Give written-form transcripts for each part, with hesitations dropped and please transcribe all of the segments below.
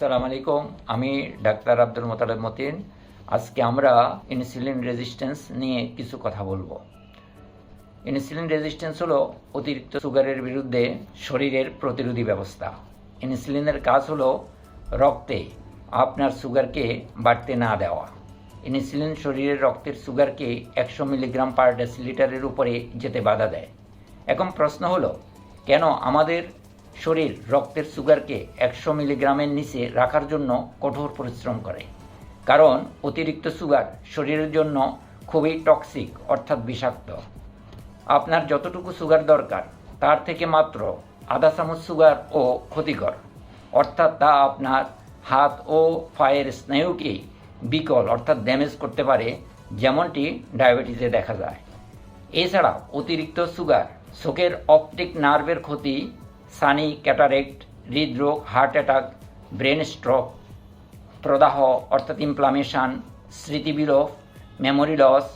আসসালামু আলাইকুম, আমি ডাক্তার আব্দুল মোতালেব মতিন। আজকে আমরা ইনসুলিন রেজিস্ট্যান্স নিয়ে কিছু কথা বলবো। ইনসুলিন রেজিস্ট্যান্স হলো অতিরিক্ত সুগারের বিরুদ্ধে শরীরের প্রতিরোধী ব্যবস্থা। ইনসুলিনের কাজ হলো রক্তে আপনার সুগারকে বাড়তে না দেওয়া। ইনসুলিন শরীরের রক্তের সুগারকে 100 মিলিগ্রাম পার ডেসিলিটারের উপরে যেতে বাধা দেয়। এখন প্রশ্ন হলো, কেন আমাদের শরীর রক্তের সুগারকে 100 মিলিগ্রামের নিচে রাখার জন্য কঠোর পরিশ্রম করে? কারণ অতিরিক্ত সুগার শরীরের জন্য খুবই টক্সিক, অর্থাৎ বিষাক্ত। আপনার যতটুকু সুগার দরকার তার থেকে মাত্র আধা চামচ সুগার ও ক্ষতিকর, অর্থাৎ তা আপনার হাত ও পায়ের স্নায়ুকে বিকল অর্থাৎ ড্যামেজ করতে পারে, যেমনটি ডায়াবেটিসে দেখা যায়। এছাড়া অতিরিক্ত সুগার চোখের অপটিক নার্ভের ক্ষতি, সানি ক্যাটারেক্ট, হৃদরোগ, হার্ট অ্যাটাক, ব্রেন স্ট্রোক, প্রদাহ অর্থাৎ ইনফ্লামেশন, স্মৃতিবিলোপ, মেমোরি লস,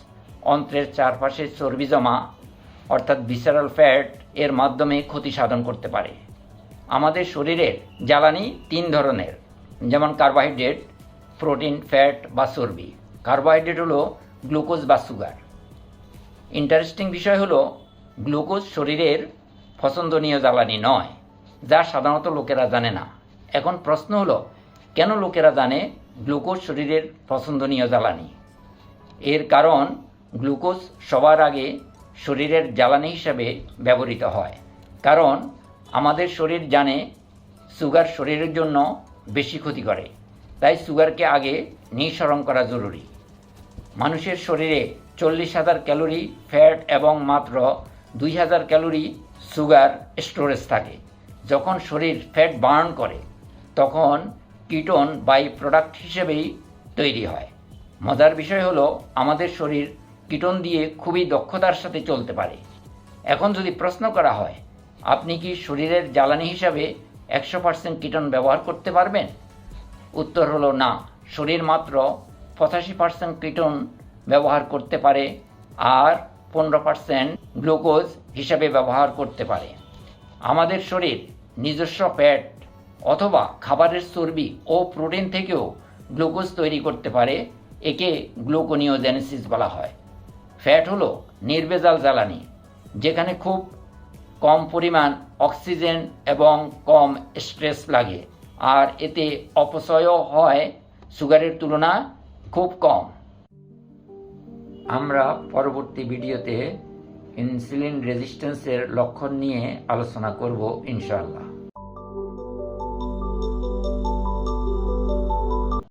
অন্ত্রের চারপাশে চর্বি জমা অর্থাৎ ভিসারাল ফ্যাট এর মাধ্যমে ক্ষতি সাধন করতে পারে। আমাদের শরীরের জ্বালানি 3 ধরনের, যেমন কার্বোহাইড্রেট, প্রোটিন, ফ্যাট বা চর্বি। কার্বোহাইড্রেট হলো গ্লুকোজ বা সুগার। ইন্টারেস্টিং বিষয় হলো, গ্লুকোজ শরীরের পছন্দনীয় জ্বালানি নয়, যা সাধারণত লোকেরা জানে না। এখন প্রশ্ন হলো, কেন লোকেরা জানে গ্লুকোজ শরীরের পছন্দনীয় জ্বালানি? এর কারণ, গ্লুকোজ সবার আগে শরীরের জ্বালানি হিসাবে ব্যবহৃত হয়। কারণ আমাদের শরীর জানে সুগার শরীরের জন্য বেশি ক্ষতি করে, তাই সুগারকে আগে নিঃসরণ করা জরুরি। মানুষের শরীরে 40,000 ক্যালোরি ফ্যাট এবং মাত্র 2,000 ক্যালোরি সুগার স্টোরেজ থাকে। যখন শরীর ফ্যাট বার্ন করে তখন কিটোন বাই প্রোডাক্ট হিসেবেই তৈরি হয়। মজার বিষয় হলো, আমাদের শরীর কিটোন দিয়ে খুবই দক্ষতার সাথে চলতে পারে। এখন যদি প্রশ্ন করা হয়, আপনি কি শরীরের জ্বালানি হিসাবে 100% কিটোন ব্যবহার করতে পারবেন? উত্তর হলো না। শরীর মাত্র 85% কিটোন ব্যবহার করতে পারে আর 15% গ্লুকোজ হিসাবে ব্যবহার করতে পারে। আমাদের শরীর নিজস্ব ফ্যাট অথবা খাবারের চর্বি ও প্রোটিন থেকেও গ্লুকোজ তৈরি করতে পারে। একে গ্লুকোনিওজেনেসিস বলা হয়। ফ্যাট হলো নির্ভেজাল জ্বালানি, যেখানে খুব কম পরিমাণ অক্সিজেন এবং কম স্ট্রেস লাগে, আর এতে অপচয়ও হয় সুগারের তুলনায় খুব কম। আমরা পরবর্তী ভিডিওতে ইনসুলিন রেজিস্ট্যান্সের লক্ষণ নিয়ে আলোচনা করব ইনশাআল্লাহ।